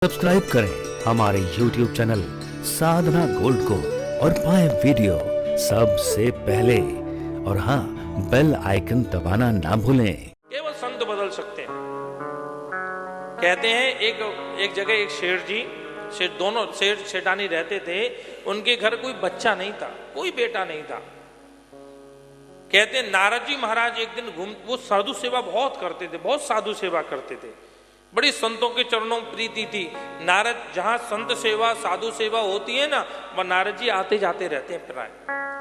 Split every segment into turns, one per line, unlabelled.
Subscribe करें हमारे YouTube channel साधना gold को और पाएं वीडियो सबसे पहले। और हाँ, बेल आइकन दबाना ना भूलें।
केवल संत बदल सकते हैं। कहते हैं एक जगह एक शेर जी दोनों शेर शेठानी रहते थे। उनके घर कोई बच्चा नहीं था, कोई बेटा नहीं था। कहते नारद जी महाराज एक दिन वो साधु सेवा बहुत करते थे, बहुत साधु सेवा करते थे। बड़ी संतों के चरणों में प्रीति थी। नारद जहां संत सेवा साधु सेवा होती है ना, वह नारद जी आते जाते रहते हैं,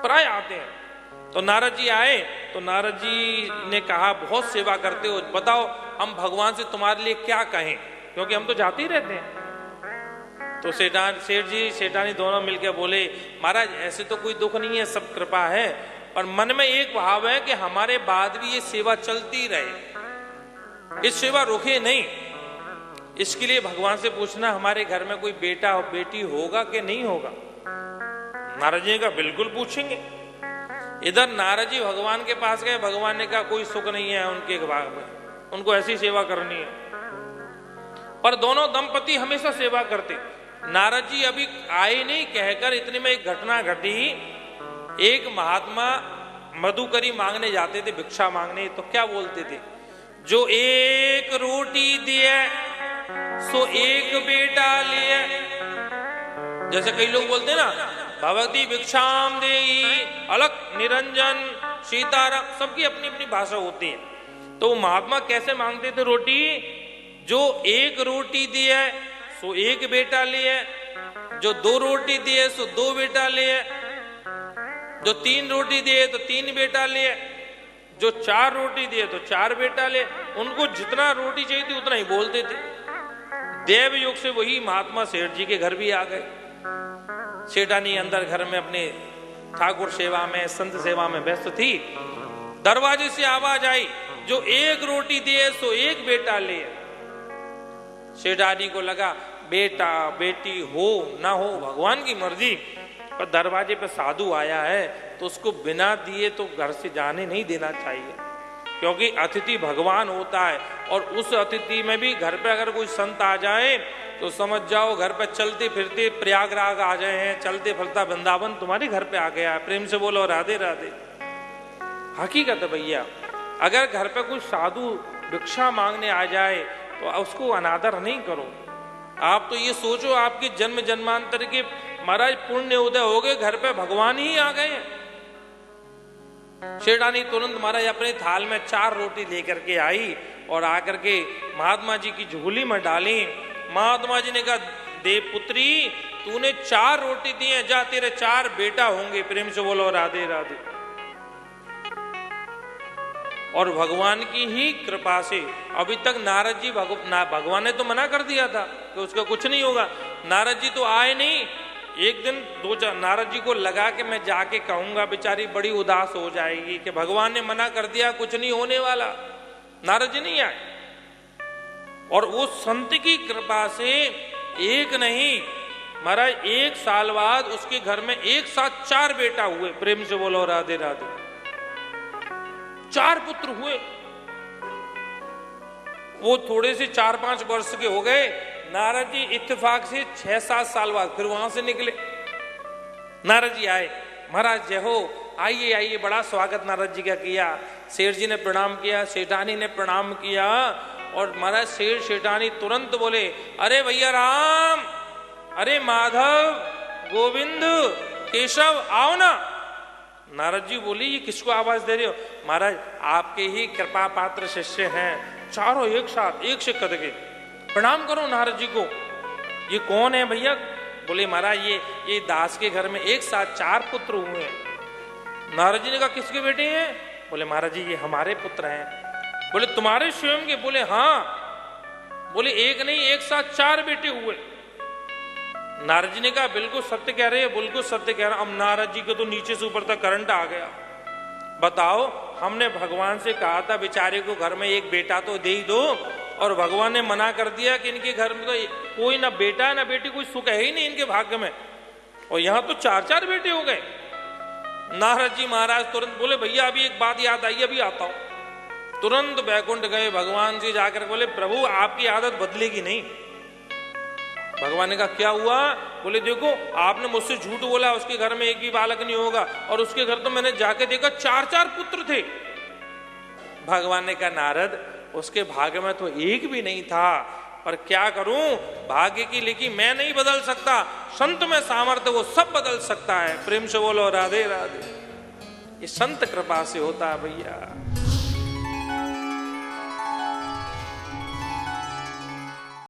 प्राय आते हैं। तो नारद जी आए तो नारद जी ने कहा, बहुत सेवा करते हो, बताओ हम भगवान से तुम्हारे लिए क्या कहें, क्योंकि हम तो जाते ही रहते हैं। तो सेठ जी सेठानी दोनों मिलकर बोले, महाराज ऐसे तो कोई दुख नहीं है, सब कृपा है, पर मन में एक भाव है कि हमारे बाद भी ये सेवा चलती रहे, इस सेवा रुके नहीं। इसके लिए भगवान से पूछना, हमारे घर में कोई बेटा और बेटी होगा कि नहीं होगा। नारद जी का बिल्कुल पूछेंगे। इधर नारद जी भगवान के पास गए, भगवान ने कहा कोई सुख नहीं है उनके भाग में, उनको ऐसी सेवा करनी है। पर दोनों दंपति हमेशा सेवा करते। नारद जी अभी आए नहीं कहकर इतने में एक घटना घटी। एक महात्मा मधुकरी मांगने जाते थे, भिक्षा मांगने, तो क्या बोलते थे, जो एक रोटी दिए सो एक बेटा लिए। जैसे कई लोग बोलते हैं ना, भगवती भिक्षाम देई, अलक निरंजन सीताराम, सबकी अपनी अपनी भाषा होती है। तो महात्मा कैसे मांगते थे रोटी, जो एक रोटी दिए सो एक बेटा लिए, जो दो रोटी दिए सो दो बेटा लिए, जो तीन रोटी दिए तो तीन बेटा लिए, जो चार रोटी दिए तो चार बेटा ले। उनको जितना रोटी चाहिए थी उतना ही बोलते थे। देव योग से वही महात्मा सेठ जी के घर भी आ गए। सेठानी अंदर घर में अपने ठाकुर सेवा में संत सेवा में व्यस्त थी। दरवाजे से आवाज आई, जो एक रोटी दिए सो एक बेटा ले। सेठानी को लगा बेटा बेटी हो ना हो भगवान की मर्जी, पर दरवाजे पे साधु आया है तो उसको बिना दिए तो घर से जाने नहीं देना चाहिए, क्योंकि अतिथि भगवान होता है। और उस अतिथि में भी घर पे अगर कोई संत आ जाए तो समझ जाओ घर पे चलते फिरते प्रयागराज आ जाए हैं, चलते फिरता वृंदावन तुम्हारे घर पे आ गया है। प्रेम से बोलो राधे राधे। हकीकत है भैया, अगर घर पे कोई साधु भिक्षा मांगने आ जाए तो उसको अनादर नहीं करो। आप तो ये सोचो, आपके जन्म जन्मांतर के महाराज पुण्य उदय हो गए, घर पे भगवान ही आ गए। शेठानी तुरंत महाराज अपने थाल में चार रोटी लेकर के आई और आकर के महात्मा जी की झोली में डाली। महात्मा जी ने कहा, देव पुत्री तूने चार रोटी दी है, जा तेरे चार बेटा होंगे। प्रेम से बोलो राधे राधे। और भगवान की ही कृपा से अभी तक नारद जी भगवान ने तो मना कर दिया था कि उसका कुछ नहीं होगा। नारद जी तो आए नहीं। एक दिन नारद जी को लगा कि मैं जाके कहूंगा, बेचारी बड़ी उदास हो जाएगी कि भगवान ने मना कर दिया, कुछ नहीं होने वाला। नारद जी नहीं आए। और वो संत की कृपा से एक नहीं महाराज, एक साल बाद उसके घर में एक साथ चार बेटा हुए। प्रेम से बोलो राधे राधे। चार पुत्र हुए। वो थोड़े से 4-5 वर्ष के हो गए। नारद जी इत्तेफाक से 6-7 साल बाद फिर वहां से निकले। नारद जी आए, महाराज जय हो, आइए आइए। बड़ा स्वागत नारद जी का किया। सेठ जी ने प्रणाम किया, सेठानी ने प्रणाम किया। और महाराज सेठ सेठानी तुरंत बोले, अरे भैया राम, अरे माधव, गोविंद, केशव, आओ ना। नारद जी बोली, ये किसको आवाज दे रहे हो? महाराज आपके ही कृपा पात्र शिष्य हैं। चारों एक साथ एक से कद के प्रणाम करो नारद जी को। ये कौन है भैया? बोले महाराज ये दास के घर में एक साथ चार पुत्र हुए हैं। नारद जी ने कहा, किसके बेटे हैं? बोले महाराज जी ये हमारे पुत्र हैं। बोले तुम्हारे स्वयं के? बोले हाँ। बोले एक नहीं एक साथ चार बेटे हुए। नारद जी ने कहा, बिल्कुल सत्य कह रहे हैं, बिल्कुल सत्य कह रहा। अब नारद जी को तो नीचे से ऊपर तक करंट आ गया। बताओ, हमने भगवान से कहा था बेचारे को घर में एक बेटा तो दे ही दो, और भगवान ने मना कर दिया कि इनके घर में तो कोई ना बेटा ना बेटी, कोई सुख है ही नहीं इनके भाग्य में, और यहां तो चार चार बेटे हो गए। नारद जी महाराज तुरंत बोले, भैया अभी एक बात याद आई, अभी आता हूं। तुरंत बैकुंठ गए, भगवान जी जाकर बोले, प्रभु आपकी आदत बदलेगी नहीं। भगवान ने कहा क्या हुआ? बोले देखो आपने मुझसे झूठ बोला, उसके घर में एक भी बालक नहीं होगा, और उसके घर तो मैंने जाके देखा 4-4 पुत्र थे। भगवान ने कहा नारद, उसके भाग्य में तो एक भी नहीं था, पर क्या करूं, भाग्य की लिखी मैं नहीं बदल सकता, संत में सामर्थ्य वो सब बदल सकता है। प्रेम से बोलो राधे राधे। ये संत कृपा से होता है भैया।